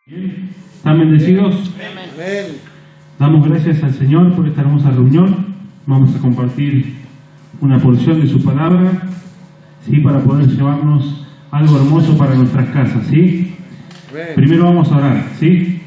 Bien. ¿Están bendecidos? Amén. Damos gracias al Señor por esta hermosa reunión. Vamos a compartir una porción de su palabra, ¿sí? Para poder llevarnos algo hermoso para nuestras casas, ¿sí? Amén. Primero vamos a orar, ¿sí?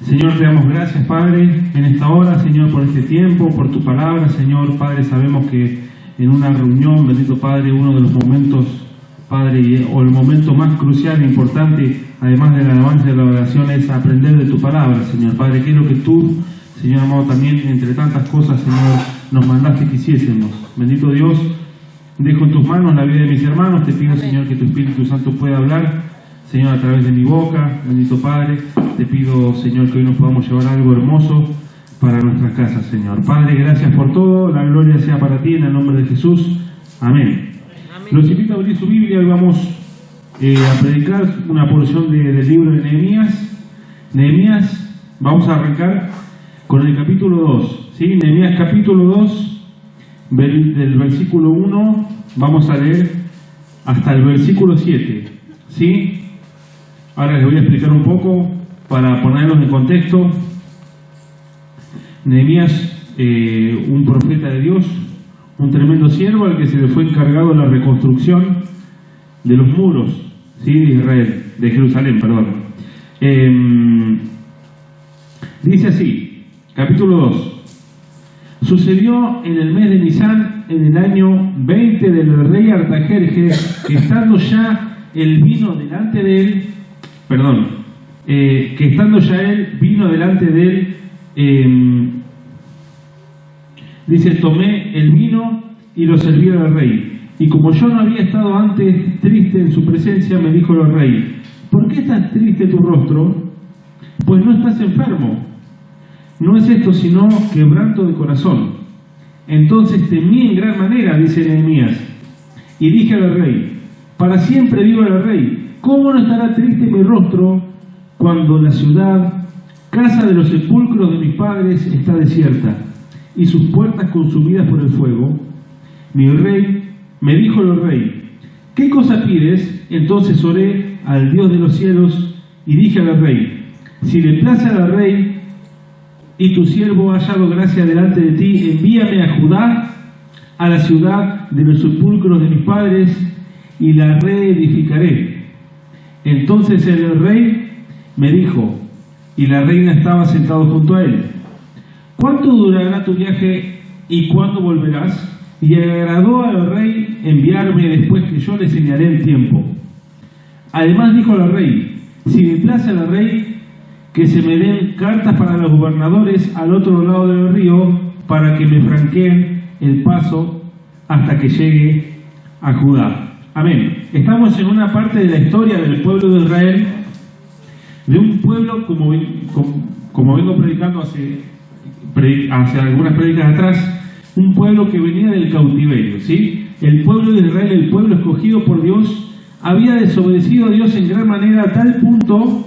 Señor, te damos gracias, Padre, en esta hora, Señor, por este tiempo, por tu palabra, Señor. Padre, sabemos que en una reunión, bendito Padre, uno de los momentos, Padre, o el momento más crucial e importante, además de la alabanza y de la oración, es aprender de tu palabra, Señor. Padre, que es lo que tú, Señor amado, también, entre tantas cosas, Señor, nos mandaste que hiciésemos. Bendito Dios, dejo en tus manos la vida de mis hermanos. Te pido, Señor, que tu Espíritu Santo pueda hablar, Señor, a través de mi boca. Bendito Padre, te pido, Señor, que hoy nos podamos llevar algo hermoso para nuestras casas, Señor. Padre, gracias por todo. La gloria sea para ti, en el nombre de Jesús. Amén. Los invito a abrir su Biblia y vamos a predicar una porción del libro de Nehemías. Nehemías, vamos a arrancar con el capítulo 2. ¿Sí? Nehemías capítulo 2, del versículo 1, vamos a leer hasta el versículo 7. ¿Sí? Ahora les voy a explicar un poco para ponerlos en contexto. Nehemías, un profeta de Dios, un tremendo siervo al que se le fue encargado la reconstrucción de los muros, ¿sí? De Israel, de Jerusalén, perdón. Dice así, capítulo 2. Sucedió en el mes de Nisán, en el año 20 del rey Artajerjes, que estando ya él vino delante de él, que estando ya él vino delante de él, dice, tomé el vino y lo serví al rey. Y como yo no había estado antes triste en su presencia, me dijo el rey, ¿por qué estás triste tu rostro? Pues no estás enfermo. No es esto sino quebranto de corazón. Entonces temí en gran manera, dice Nehemías, y dije al rey, para siempre digo al rey, ¿cómo no estará triste mi rostro cuando la ciudad, casa de los sepulcros de mis padres, está desierta y sus puertas consumidas por el fuego? Mi rey, me dijo el rey, ¿qué cosa pides? Entonces oré al Dios de los cielos y dije al rey, si le place al rey y tu siervo ha hallado gracia delante de ti, envíame a Judá, a la ciudad de los sepulcros de mis padres, y la reedificaré. Entonces el rey me dijo, y la reina estaba sentada junto a él, ¿cuánto durará tu viaje y cuándo volverás? Y agradó al rey enviarme después que yo le señalé el tiempo. Además dijo al rey, si me place al rey, que se me den cartas para los gobernadores al otro lado del río, para que me franqueen el paso hasta que llegue a Judá. Amén. Estamos en una parte de la historia del pueblo de Israel, de un pueblo, como vengo predicando hace algunas prédicas atrás, un pueblo que venía del cautiverio, ¿sí? El pueblo de Israel, el pueblo escogido por Dios, había desobedecido a Dios en gran manera a tal punto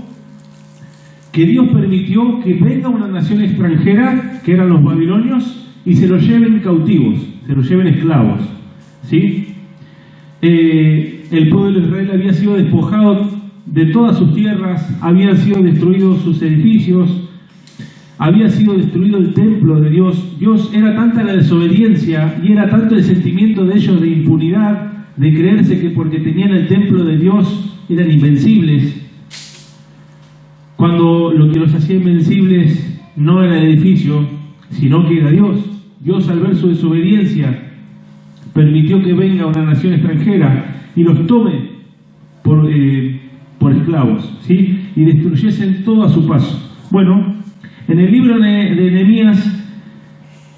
que Dios permitió que venga una nación extranjera, que eran los babilonios, y se los lleven cautivos, se los lleven esclavos, ¿sí? El pueblo de Israel había sido despojado de todas sus tierras, habían sido destruidos sus edificios, había sido destruido el templo de Dios. Dios, era tanta la desobediencia y era tanto el sentimiento de ellos de impunidad, de creerse que porque tenían el templo de Dios eran invencibles, cuando lo que los hacía invencibles no era el edificio, sino que era Dios. Dios, al ver su desobediencia, permitió que venga una nación extranjera y los tome por esclavos, ¿sí? Y destruyesen todo a su paso. Bueno, en el libro de Nehemías,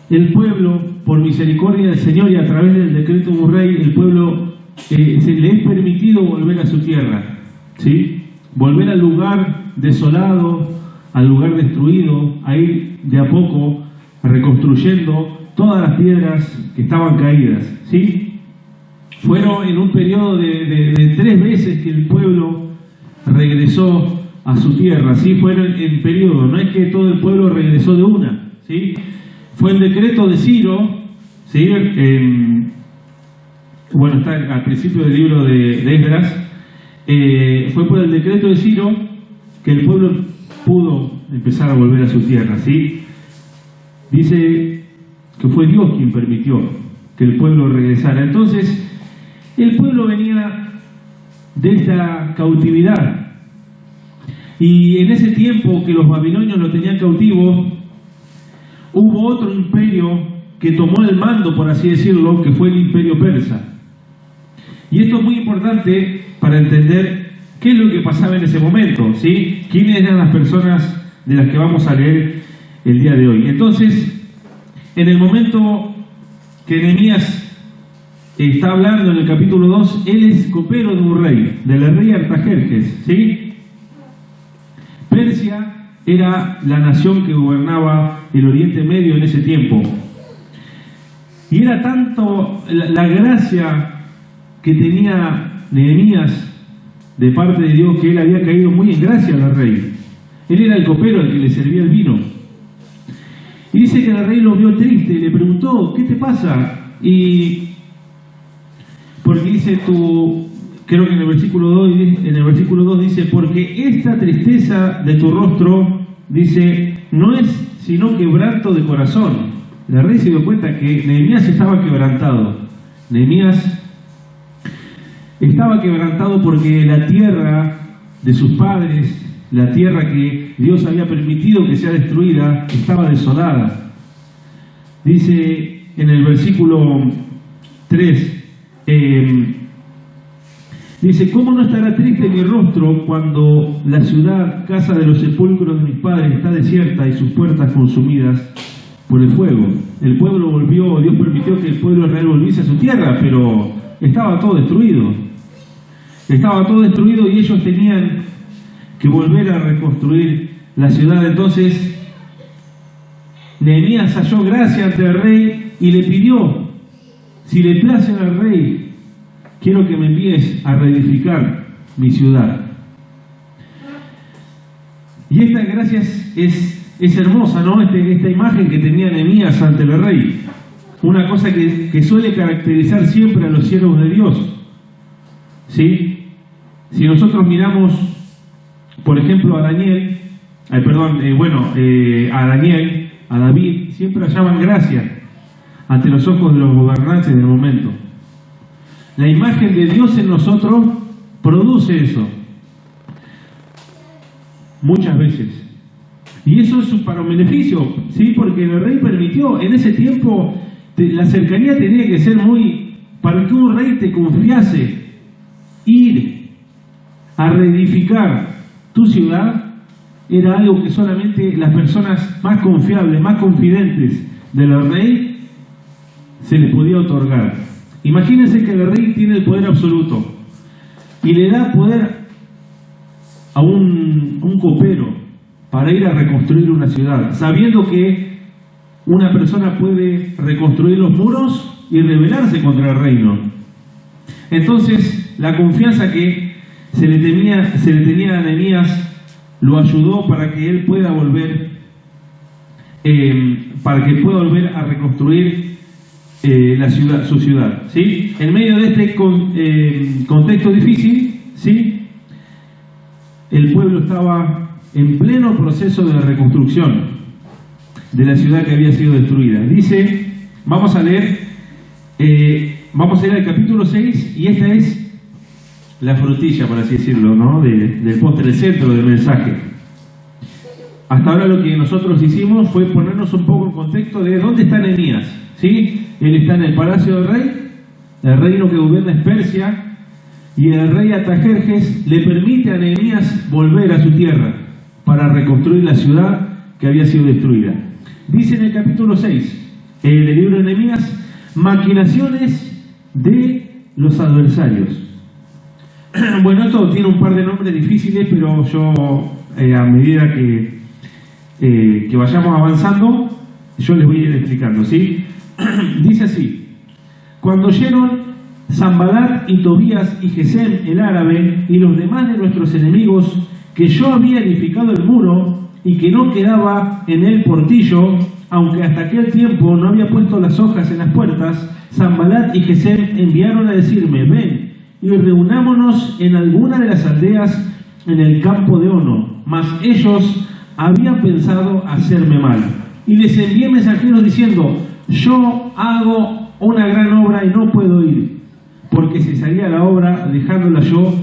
el pueblo, por misericordia del Señor y a través del decreto de un rey, el pueblo se le es permitido volver a su tierra, ¿sí? Volver al lugar desolado, al lugar destruido, a ir de a poco reconstruyendo todas las piedras que estaban caídas, ¿sí? Fueron en un periodo de 3 veces que el pueblo regresó a su tierra, ¿sí? Fueron en periodo, no es que todo el pueblo regresó de una, ¿sí? Fue el decreto de Ciro, ¿sí? Bueno, está al principio del libro de Esdras, fue por el decreto de Ciro que el pueblo pudo empezar a volver a su tierra, ¿sí? Dice que fue Dios quien permitió que el pueblo regresara. Entonces, el pueblo venía de esta cautividad. Y en ese tiempo que los babilonios lo tenían cautivo, hubo otro imperio que tomó el mando, por así decirlo, que fue el imperio persa. Y esto es muy importante para entender qué es lo que pasaba en ese momento, ¿sí? ¿Quiénes eran las personas de las que vamos a leer el día de hoy? Entonces, en el momento que Nehemías está hablando en el capítulo 2, él es copero de un rey, del rey Artajerjes, ¿sí? Persia era la nación que gobernaba el Oriente Medio en ese tiempo. Y era tanto la gracia que tenía Nehemías de parte de Dios, que él había caído muy en gracia al rey. Él era el copero al que le servía el vino. Y dice que el rey lo vio triste y le preguntó, ¿qué te pasa? Y porque dice creo que en el versículo 2 dice, porque esta tristeza de tu rostro, dice, no es sino quebranto de corazón. El rey se dio cuenta que Nehemías estaba quebrantado. Nehemías estaba quebrantado porque la tierra de sus padres, la tierra que Dios había permitido que sea destruida, estaba desolada. Dice en el versículo 3, dice, ¿cómo no estará triste mi rostro cuando la ciudad, casa de los sepulcros de mis padres, está desierta y sus puertas consumidas por el fuego? El pueblo volvió, Dios permitió que el pueblo de Israel volviese a su tierra, pero estaba todo destruido. Estaba todo destruido y ellos tenían que volver a reconstruir la ciudad. Entonces, Nehemías halló gracia ante el rey y le pidió, si le place al rey, quiero que me envíes a reedificar mi ciudad. Y esta gracia es hermosa, ¿no? Esta imagen que tenía Nehemías ante el rey. Una cosa que suele caracterizar siempre a los siervos de Dios. ¿Sí? Si nosotros miramos, por ejemplo, a Daniel, a David, siempre hallaban gracia ante los ojos de los gobernantes del momento. La imagen de Dios en nosotros produce eso, muchas veces. Y eso es para un beneficio, ¿sí? Porque el rey permitió, en ese tiempo, la cercanía tenía que ser para que un rey te confiase, ir a reedificar tu ciudad, era algo que solamente las personas más confiables, más confidentes del rey, se les podía otorgar. Imagínense que el rey tiene el poder absoluto y le da poder a un copero para ir a reconstruir una ciudad, sabiendo que una persona puede reconstruir los muros y rebelarse contra el reino. Entonces, la confianza que se le tenía a Nehemías lo ayudó para que él pueda volver a reconstruir su ciudad, ¿sí? En medio de este contexto difícil, ¿sí? El pueblo estaba en pleno proceso de reconstrucción de la ciudad que había sido destruida. Dice, vamos a leer el capítulo 6, y esta es la frutilla, por así decirlo, ¿no? del postre, el centro del mensaje. Hasta ahora lo que nosotros hicimos fue ponernos un poco en contexto de dónde está Nehemías, ¿sí? Él está en el palacio del rey, el reino que gobierna es Persia, y el rey Artajerjes le permite a Nehemías volver a su tierra para reconstruir la ciudad que había sido destruida. Dice en el capítulo 6 del libro de Nehemías, maquinaciones de los adversarios. Bueno, esto tiene un par de nombres difíciles, pero yo a medida que vayamos avanzando, yo les voy a ir explicando, ¿sí? Dice así: cuando oyeron Sanballat y Tobías y Gesem el árabe y los demás de nuestros enemigos que yo había edificado el muro y que no quedaba en él portillo, aunque hasta aquel tiempo no había puesto las hojas en las puertas, Sanballat y Gesem enviaron a decirme: ven y reunámonos en alguna de las aldeas en el campo de Ono. mas ellos habían pensado hacerme mal. Y les envié mensajeros diciendo, yo hago una gran obra y no puedo ir, porque cesaría la obra dejándola yo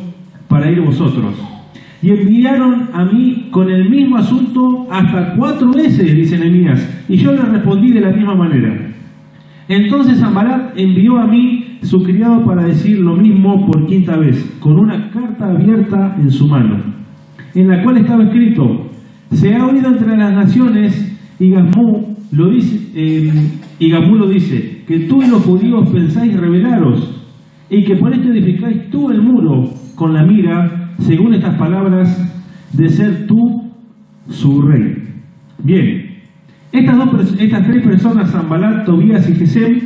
para ir vosotros. Y enviaron a mí con el mismo asunto hasta 4 veces, dice Nehemías, y yo les respondí de la misma manera. Entonces Sanbalat envió a mí su criado para decir lo mismo por 5ª vez, con una carta abierta en su mano, en la cual estaba escrito, se ha oído entre las naciones, y Gazmú lo dice, que tú y los judíos pensáis rebelaros, y que por esto edificáis tú el muro, con la mira, según estas palabras, de ser tú su rey. Bien, estas 3 personas, Sanbalat, Tobías y Gesem,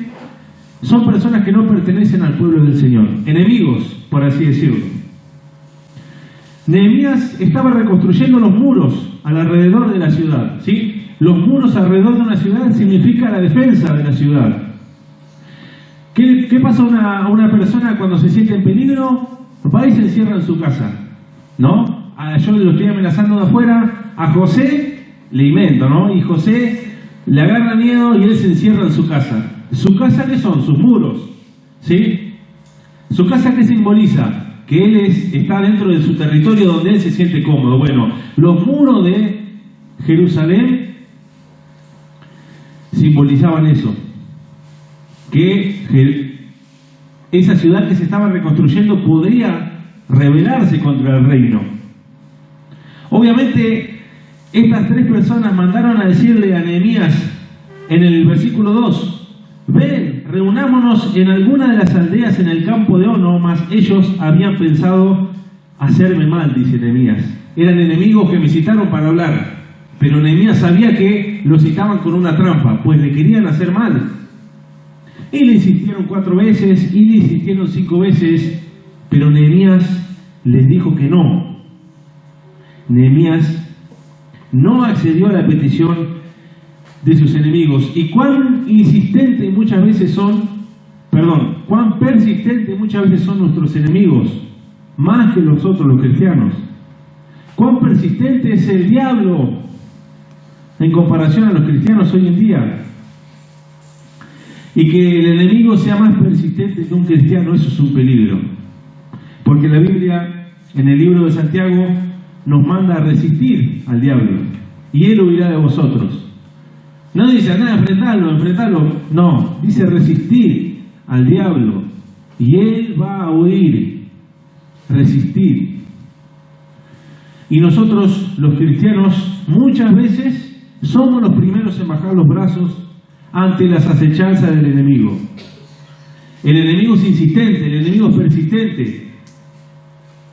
son personas que no pertenecen al pueblo del Señor, enemigos, por así decirlo. Nehemías estaba reconstruyendo los muros alrededor de la ciudad, ¿sí? Los muros alrededor de una ciudad significa la defensa de la ciudad. ¿Qué pasa a una persona cuando se siente en peligro? Va y se encierra en su casa, ¿no? Yo lo estoy amenazando de afuera, a José le invento, ¿no? Y José le agarra miedo y él se encierra en su casa. ¿Su casa qué son? Sus muros, ¿sí? ¿Su casa qué simboliza? Que él está dentro de su territorio donde él se siente cómodo. Bueno, los muros de Jerusalén simbolizaban eso, que esa ciudad que se estaba reconstruyendo podría rebelarse contra el reino. Obviamente, estas 3 personas mandaron a decirle a Nehemías en el versículo 2, ven, reunámonos en alguna de las aldeas en el campo de Ono, mas ellos habían pensado hacerme mal, dice Nehemías. Eran enemigos que me citaron para hablar, pero Nehemías sabía que lo citaban con una trampa, pues le querían hacer mal. Y le insistieron 4 veces, y le insistieron 5 veces, pero Nehemías les dijo que no. Nehemías no accedió a la petición de sus enemigos. Y cuán insistente muchas veces cuán persistente muchas veces son nuestros enemigos, más que nosotros los cristianos. Cuán persistente es el diablo en comparación a los cristianos hoy en día. Y que el enemigo sea más persistente que un cristiano, eso es un peligro. Porque la Biblia, en el libro de Santiago, nos manda a resistir al diablo, y él huirá de vosotros. No dice nada, enfrentalo. No, dice resistir al diablo, y él va a huir. Resistir. Y nosotros, los cristianos, muchas veces somos los primeros en bajar los brazos ante las acechanzas del enemigo. El enemigo es insistente, el enemigo es persistente.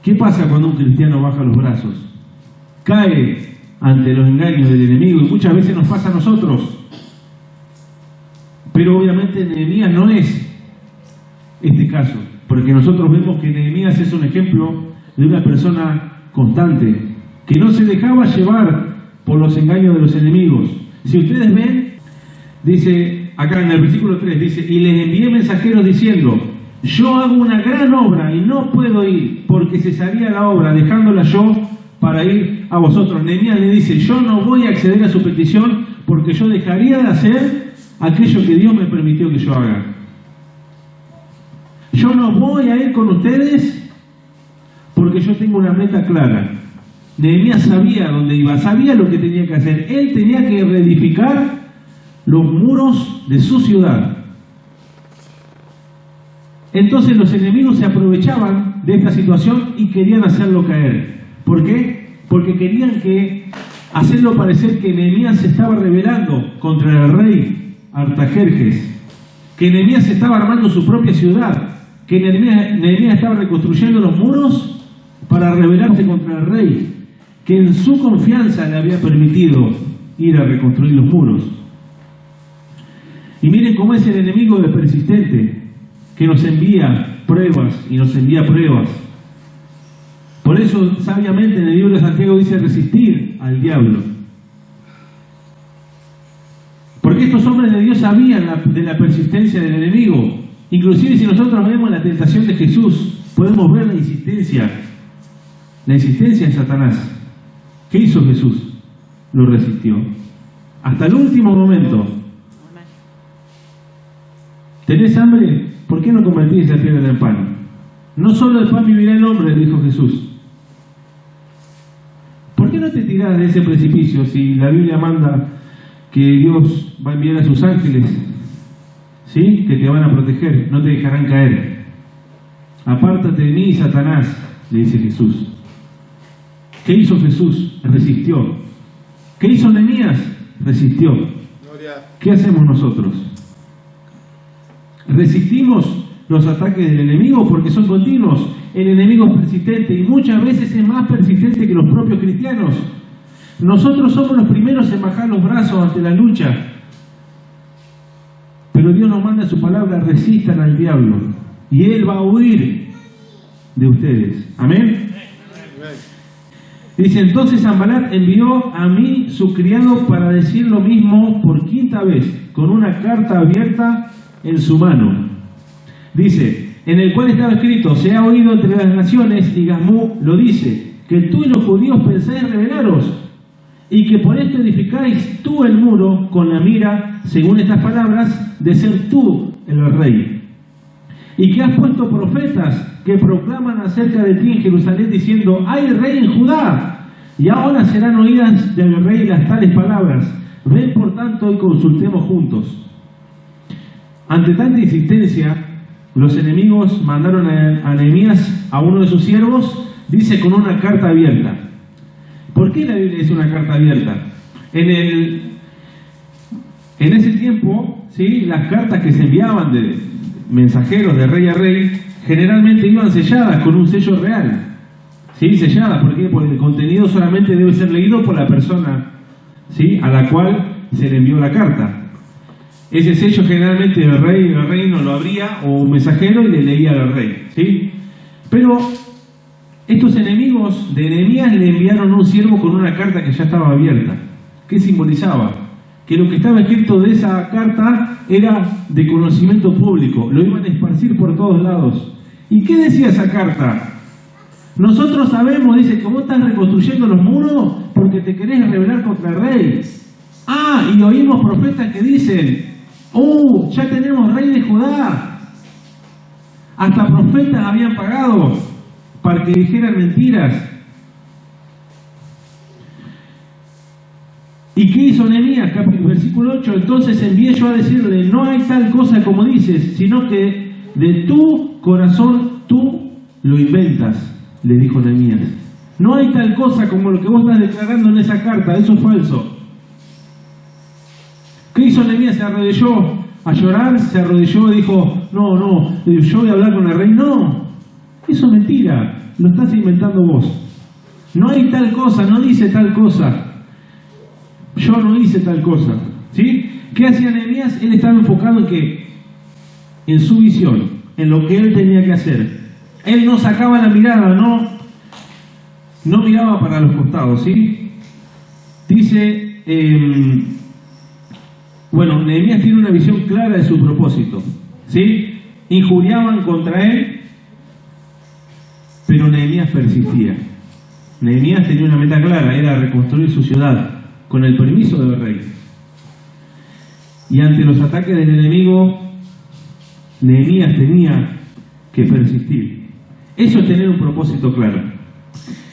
¿Qué pasa cuando un cristiano baja los brazos? Cae ante los engaños del enemigo, y muchas veces nos pasa a nosotros. Pero obviamente Nehemías no es este caso, porque nosotros vemos que Nehemías es un ejemplo de una persona constante, que no se dejaba llevar por los engaños de los enemigos. Si ustedes ven, dice acá en el versículo 3, dice, y les envié mensajeros diciendo, yo hago una gran obra y no puedo ir, porque cesaría la obra dejándola yo para ir a vosotros. Nehemías le dice, yo no voy a acceder a su petición porque yo dejaría de hacer aquello que Dios me permitió que yo haga. Yo no voy a ir con ustedes porque yo tengo una meta clara. Nehemías sabía dónde iba, sabía lo que tenía que hacer. Él tenía que reedificar los muros de su ciudad. Entonces los enemigos se aprovechaban de esta situación y querían hacerlo caer. ¿Por qué? Porque querían hacerlo parecer que Nehemías se estaba rebelando contra el rey Artajerjes, que Nehemías estaba armando su propia ciudad, que Nehemías estaba reconstruyendo los muros para rebelarse contra el rey, que en su confianza le había permitido ir a reconstruir los muros. Y miren cómo es el enemigo de persistente, que nos envía pruebas y nos envía pruebas. Por eso, sabiamente, en el libro de Santiago dice resistir al diablo. Porque estos hombres de Dios sabían de la persistencia del enemigo. Inclusive si nosotros vemos la tentación de Jesús, podemos ver la insistencia de Satanás. ¿Qué hizo Jesús? Lo resistió. Hasta el último momento. ¿Tenés hambre? ¿Por qué no convertís esa piedra en pan? No solo de pan vivirá el hombre, dijo Jesús. ¿Por qué no te tirás de ese precipicio si la Biblia manda que Dios va a enviar a sus ángeles, ¿sí?, que te van a proteger, no te dejarán caer? Apártate de mí, Satanás, le dice Jesús. ¿Qué hizo Jesús? Resistió. ¿Qué hizo Nehemías? Resistió. ¿Qué hacemos nosotros? ¿Resistimos los ataques del enemigo? Porque son continuos. El enemigo es persistente y muchas veces es más persistente que los propios cristianos. Nosotros somos los primeros en bajar los brazos ante la lucha. Pero Dios nos manda su palabra: resistan al diablo y él va a huir de ustedes. Amén. Dice: entonces Sanbalat envió a mí su criado para decir lo mismo por quinta vez, con una carta abierta en su mano. Dice, en el cual estaba escrito: se ha oído entre las naciones, y Gamú lo dice, que tú y los judíos pensáis rebelaros, y que por esto edificáis tú el muro, con la mira, según estas palabras, de ser tú el rey. Y que has puesto profetas que proclaman acerca de ti en Jerusalén, diciendo: hay rey en Judá. Y ahora serán oídas del rey las tales palabras. Ven por tanto y consultemos juntos. Ante tanta insistencia, los enemigos mandaron a Nehemías, a uno de sus siervos, dice, con una carta abierta. ¿Por qué la Biblia dice una carta abierta? En ese tiempo, ¿sí?, las cartas que se enviaban de mensajeros de rey a rey generalmente iban selladas con un sello real. ¿Sí? Selladas. ¿Por qué? Porque el contenido solamente debe ser leído por la persona, ¿sí?, a la cual se le envió la carta. Ese sello generalmente el rey no lo abría, o un mensajero, y le leía al rey, ¿sí? Pero estos enemigos de Nehemías le enviaron un siervo con una carta que ya estaba abierta. ¿Qué simbolizaba? Que lo que estaba escrito de esa carta era de conocimiento público, lo iban a esparcir por todos lados. ¿Y qué decía esa carta? Nosotros sabemos, dice, que vos estás reconstruyendo los muros porque te querés rebelar contra el rey. Y oímos profetas que dicen: ya tenemos rey de Judá. Hasta profetas habían pagado para que dijeran mentiras. ¿Y qué hizo Nehemías? Versículo 8: entonces envié yo a decirle: no hay tal cosa como dices, sino que de tu corazón tú lo inventas, le dijo Nehemías. No hay tal cosa como lo que vos estás declarando en esa carta, eso es falso. ¿Qué hizo Nehemías? Se arrodilló a llorar, se arrodilló y dijo: no, yo voy a hablar con el rey. No, eso es mentira, lo estás inventando vos. No hay tal cosa, no dice tal cosa. Yo no hice tal cosa, ¿sí? ¿Qué hacía Nehemías? Él estaba enfocado en que, en su visión, en lo que él tenía que hacer. Él no sacaba la mirada, no miraba para los costados, ¿sí? Dice, Nehemías tiene una visión clara de su propósito, ¿sí? Injuriaban contra él, pero Nehemías persistía. Nehemías tenía una meta clara, era reconstruir su ciudad, con el permiso del rey. Y ante los ataques del enemigo, Nehemías tenía que persistir. Eso es tener un propósito claro.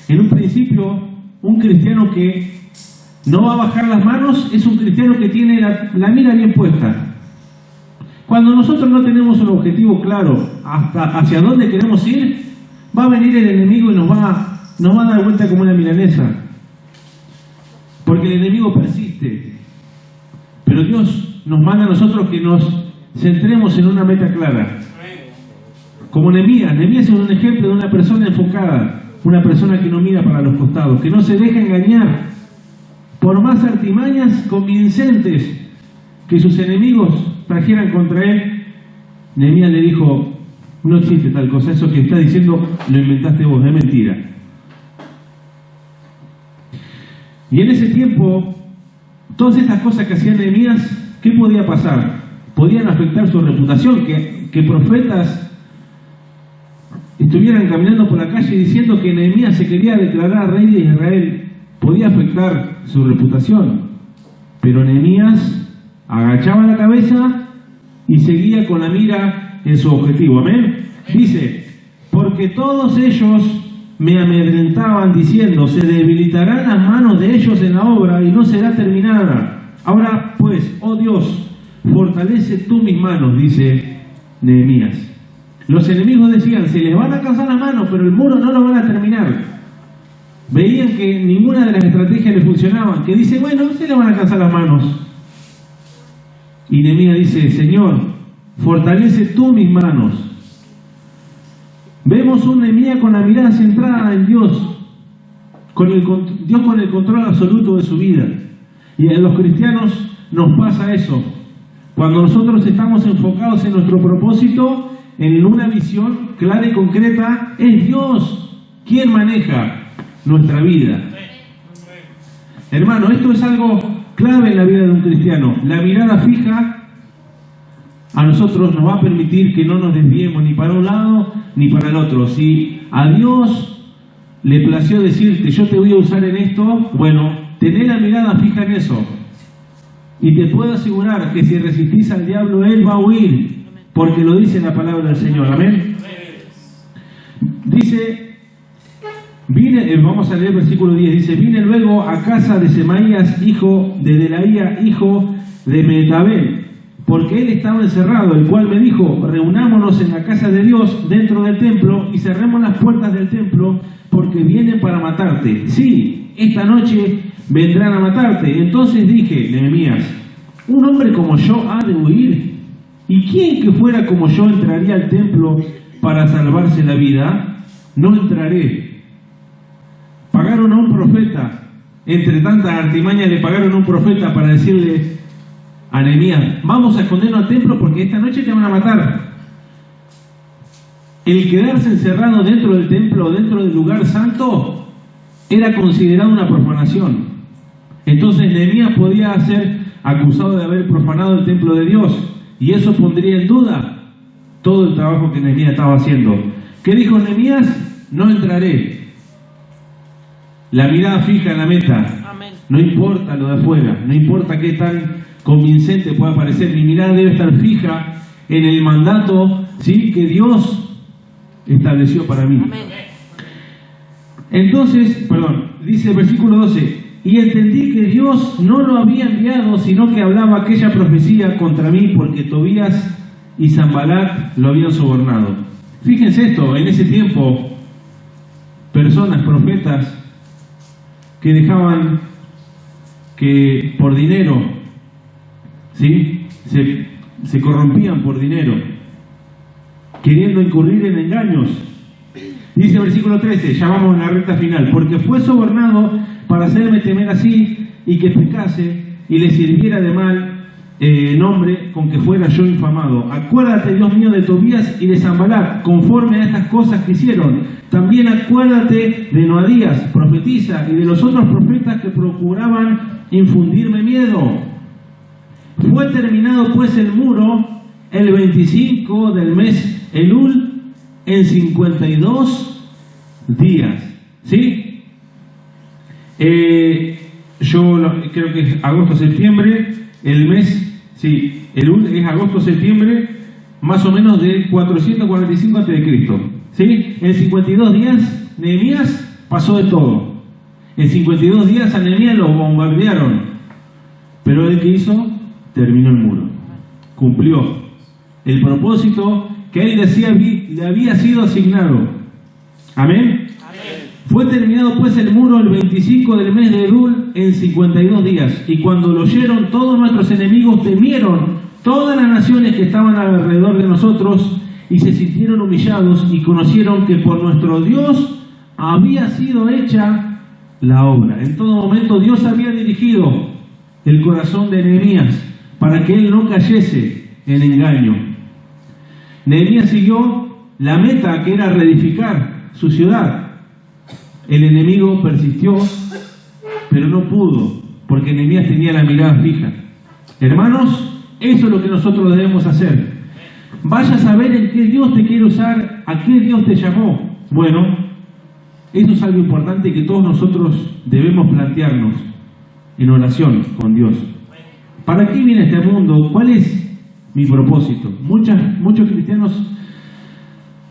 En un principio, un cristiano que no va a bajar las manos es un cristiano que tiene la mira bien puesta. Cuando nosotros no tenemos un objetivo claro hacia dónde queremos ir, va a venir el enemigo y nos va a dar vuelta como una milanesa. Porque el enemigo persiste. Pero Dios nos manda a nosotros que nos centremos en una meta clara. Como Nehemías. Nehemías es un ejemplo de una persona enfocada, una persona que no mira para los costados, que no se deja engañar por más artimañas convincentes que sus enemigos trajeran contra él. Nehemías le dijo: no existe tal cosa, eso que estás diciendo lo inventaste vos, es mentira. Y en ese tiempo, todas estas cosas que hacía Nehemías, ¿qué podía pasar? Podían afectar su reputación, que profetas estuvieran caminando por la calle diciendo que Nehemías se quería declarar rey de Israel podía afectar su reputación. Pero Nehemías agachaba la cabeza y seguía con la mira en su objetivo. Amén. Dice, porque todos ellos me amedrentaban diciendo, se debilitarán las manos de ellos en la obra y no será terminada. Ahora pues, oh Dios, fortalece tú mis manos, dice Nehemías. Los enemigos decían, se les van a cansar las manos, pero el muro no lo van a terminar. Veían que ninguna de las estrategias le funcionaban, que dice, bueno, se les van a cansar las manos. Y Nehemías dice, Señor, fortalece tú mis manos. Vemos un Nehemías con la mirada centrada en Dios, Dios con el control absoluto de su vida. Y a los cristianos nos pasa eso. Cuando nosotros estamos enfocados en nuestro propósito, en una visión clara y concreta, es Dios quien maneja nuestra vida. Hermano, esto es algo clave en la vida de un cristiano. La mirada fija a nosotros nos va a permitir que no nos desviemos ni para un lado ni para el otro. Si a Dios le plació decirte, yo te voy a usar en esto, bueno, tené la mirada fija en eso. Y te puedo asegurar que si resistís al diablo, él va a huir, porque lo dice la palabra del Señor. Amén. Dice, vamos a leer el versículo 10, dice, vine luego a casa de Semaías, hijo de Delaía, hijo de Metabel, porque él estaba encerrado, el cual me dijo, reunámonos en la casa de Dios dentro del templo y cerremos las puertas del templo, porque vienen para matarte. Sí, esta noche vendrán a matarte. Entonces dije, Nehemías, un hombre como yo ha de huir, ¿y quién que fuera como yo entraría al templo para salvarse la vida? No entraré. Pagaron a un profeta, entre tantas artimañas le pagaron a un profeta para decirle a Nehemías, vamos a escondernos al templo porque esta noche te van a matar. El quedarse encerrado dentro del templo, dentro del lugar santo, era considerado una profanación. Entonces Nehemías podía ser acusado de haber profanado el templo de Dios, y eso pondría en duda todo el trabajo que Nehemías estaba haciendo. ¿Qué dijo Nehemías? No entraré. La mirada fija en la meta. Amén. No importa lo de afuera, no importa qué tan convincente pueda parecer, mi mirada debe estar fija en el mandato, ¿sí?, que Dios estableció para mí. Amén. Entonces, dice el versículo 12, y entendí que Dios no lo había enviado, sino que hablaba aquella profecía contra mí, porque Tobías y Sanbalat lo habían sobornado. Fíjense esto, en ese tiempo, personas, profetas, que dejaban que por dinero, ¿sí?, se corrompían por dinero, queriendo incurrir en engaños. Dice el versículo 13, ya vamos en la recta final, porque fue sobornado para hacerme temer así y que pecase y le sirviera de mal nombre con que fuera yo infamado. Acuérdate, Dios mío, de Tobías y de Sanbalat, conforme a estas cosas que hicieron. También acuérdate de Noadías, profetiza, y de los otros profetas que procuraban infundirme miedo. Fue terminado pues el muro el 25 del mes Elul en 52 días. ¿Sí? Yo creo que es agosto-septiembre, el mes, sí, Elul es agosto-septiembre, más o menos de 445 a.C. ¿Sí? En 52 días, Nehemías pasó de todo. En 52 días a Nehemías lo bombardearon. Pero ¿él qué hizo? Terminó el muro. Cumplió el propósito que él decía le había sido asignado. Amén. Fue terminado pues el muro el 25 del mes de Elul en 52 días. Y cuando lo oyeron todos nuestros enemigos, temieron todas las naciones que estaban alrededor de nosotros y se sintieron humillados y conocieron que por nuestro Dios había sido hecha la obra. En todo momento Dios había dirigido el corazón de Nehemías para que él no cayese en engaño. Nehemías siguió la meta, que era reedificar su ciudad. El enemigo persistió, pero no pudo, porque Nehemías tenía la mirada fija. Hermanos, eso es lo que nosotros debemos hacer. Vaya a saber en qué Dios te quiere usar, a qué Dios te llamó. Bueno, Eso es algo importante que todos nosotros debemos plantearnos en oración con Dios. ¿Para qué viene este mundo? ¿Cuál es mi propósito? Muchos cristianos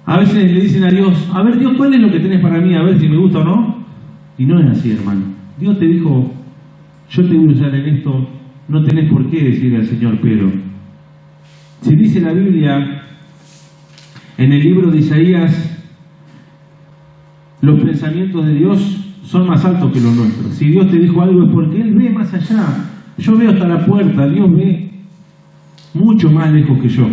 a veces le dicen a Dios, a ver Dios, ¿cuál es lo que tenés para mí? A ver si me gusta o no. Y no es así, hermano. Dios te dijo, yo te voy a usar en esto, no tenés por qué decirle al Señor, pero si dice la Biblia en el libro de Isaías, los pensamientos de Dios son más altos que los nuestros. Si Dios te dijo algo es porque Él ve más allá. Yo veo hasta la puerta, Dios ve mucho más lejos que yo.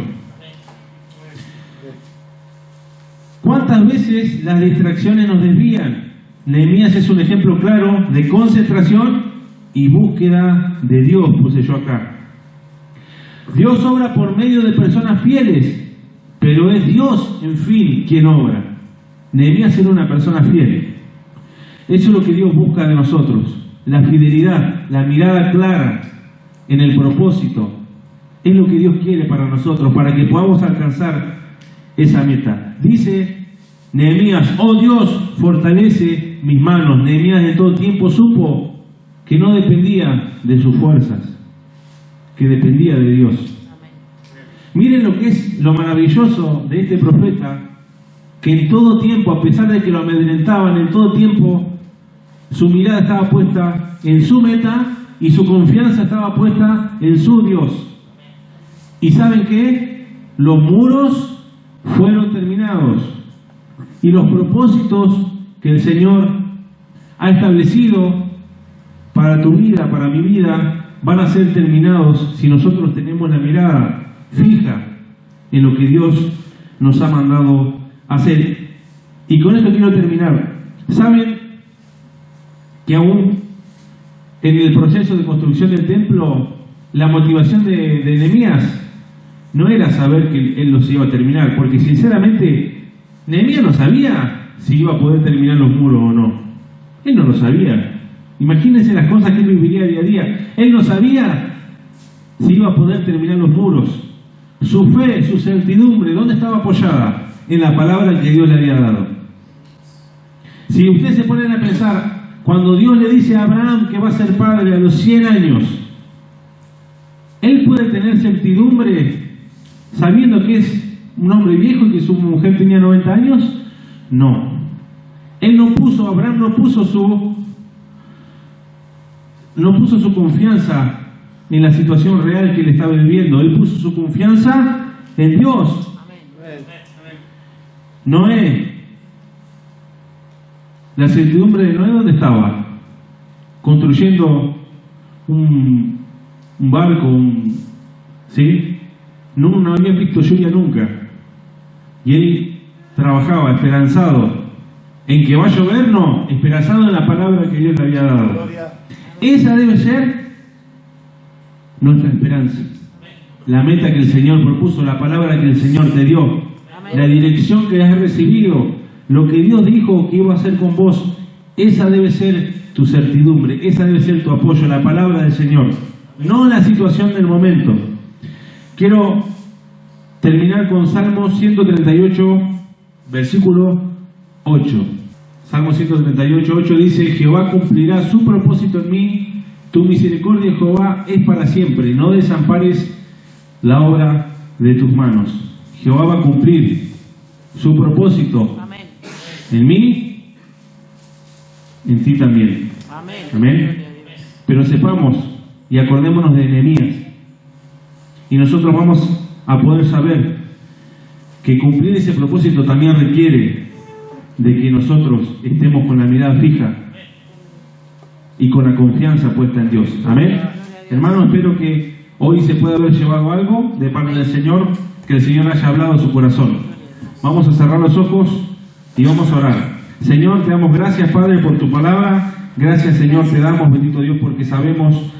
¿Cuántas veces las distracciones nos desvían? Nehemías es un ejemplo claro de concentración y búsqueda de Dios, puse yo acá. Dios obra por medio de personas fieles, pero es Dios, en fin, quien obra. Nehemías era una persona fiel. Eso es lo que Dios busca de nosotros. La fidelidad, la mirada clara en el propósito. Es lo que Dios quiere para nosotros, para que podamos alcanzar esa meta. Dice Nehemías, oh Dios, fortalece mis manos. Nehemías de todo tiempo supo que no dependía de sus fuerzas, que dependía de Dios. Miren lo que es lo maravilloso de este profeta, que en todo tiempo, a pesar de que lo amedrentaban, en todo tiempo su mirada estaba puesta en su meta y su confianza estaba puesta en su Dios. ¿Y saben qué? Los muros fueron terminados y los propósitos que el Señor ha establecido para tu vida, para mi vida, van a ser terminados si nosotros tenemos la mirada fija en lo que Dios nos ha mandado hacer. Y con esto quiero terminar. ¿Saben que aún en el proceso de construcción del templo, la motivación de Nehemías no era saber que él los iba a terminar? Porque sinceramente Nehemías no sabía si iba a poder terminar los muros o no. Él no lo sabía. Imagínense las cosas que él viviría día a día. Él no sabía si iba a poder terminar los muros. Su fe, su certidumbre, ¿dónde estaba apoyada? En la palabra que Dios le había dado. Si ustedes se ponen a pensar, cuando Dios le dice a Abraham que va a ser padre a los 100 años, ¿él puede tener certidumbre sabiendo que es un hombre viejo y que su mujer tenía 90 años? No. Abraham no puso su confianza en la situación real que él estaba viviendo. Él puso su confianza en Dios. Noé, la certidumbre de Noé, ¿dónde estaba? Construyendo un barco, ¿sí? No había visto lluvia nunca. Y él trabajaba esperanzado en que va a llover, no, esperanzado en la palabra que Dios le había dado. Esa debe ser nuestra esperanza. La meta que el Señor propuso, la palabra que el Señor te dio, la dirección que has recibido, lo que Dios dijo que iba a hacer con vos, esa debe ser tu certidumbre, esa debe ser tu apoyo, la palabra del Señor, no la situación del momento. Quiero terminar con Salmo 138, versículo 8. Salmo 138, 8 dice, Jehová cumplirá su propósito en mí, tu misericordia, Jehová, es para siempre, no desampares la obra de tus manos. Jehová va a cumplir su propósito. Amén. En mí, en ti también. Amén. Amén. Pero sepamos y acordémonos de Nehemías. Y nosotros vamos a poder saber que cumplir ese propósito también requiere de que nosotros estemos con la mirada fija y con la confianza puesta en Dios. Amén. Hermanos, espero que hoy se pueda haber llevado algo de parte del Señor, que el Señor haya hablado a su corazón. Vamos a cerrar los ojos y vamos a orar. Señor, te damos gracias, Padre, por tu palabra. Gracias, Señor, te damos, bendito Dios, porque sabemos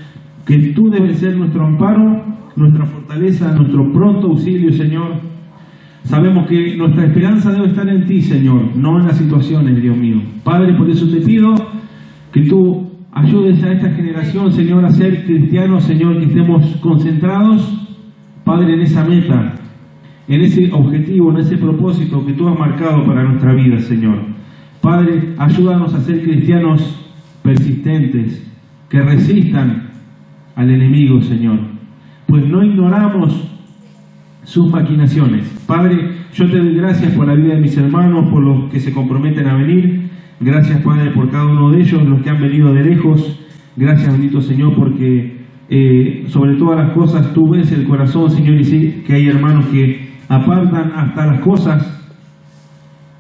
que tú debes ser nuestro amparo, nuestra fortaleza, nuestro pronto auxilio, Señor. Sabemos que nuestra esperanza debe estar en ti, Señor, no en las situaciones, Dios mío. Padre, por eso te pido que tú ayudes a esta generación, Señor, a ser cristianos, Señor, que estemos concentrados, Padre, en esa meta, en ese objetivo, en ese propósito que tú has marcado para nuestra vida, Señor. Padre, ayúdanos a ser cristianos persistentes, que resistan al enemigo, Señor, pues no ignoramos sus maquinaciones. Padre, yo te doy gracias por la vida de mis hermanos, por los que se comprometen a venir. Gracias, Padre, por cada uno de ellos, los que han venido de lejos. Gracias, bendito Señor, porque sobre todas las cosas tú ves el corazón, Señor, y sé que hay hermanos que apartan hasta las cosas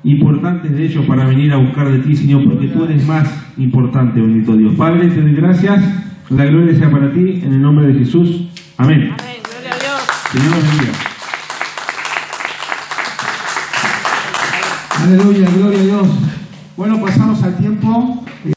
importantes de ellos para venir a buscar de ti, Señor, porque tú eres más importante, bendito Dios. Padre, te doy gracias, la gloria sea para ti, en el nombre de Jesús. Amén. Amén, gloria a Dios. Señor los bendiga. Aleluya, gloria a Dios. Bueno, pasamos al tiempo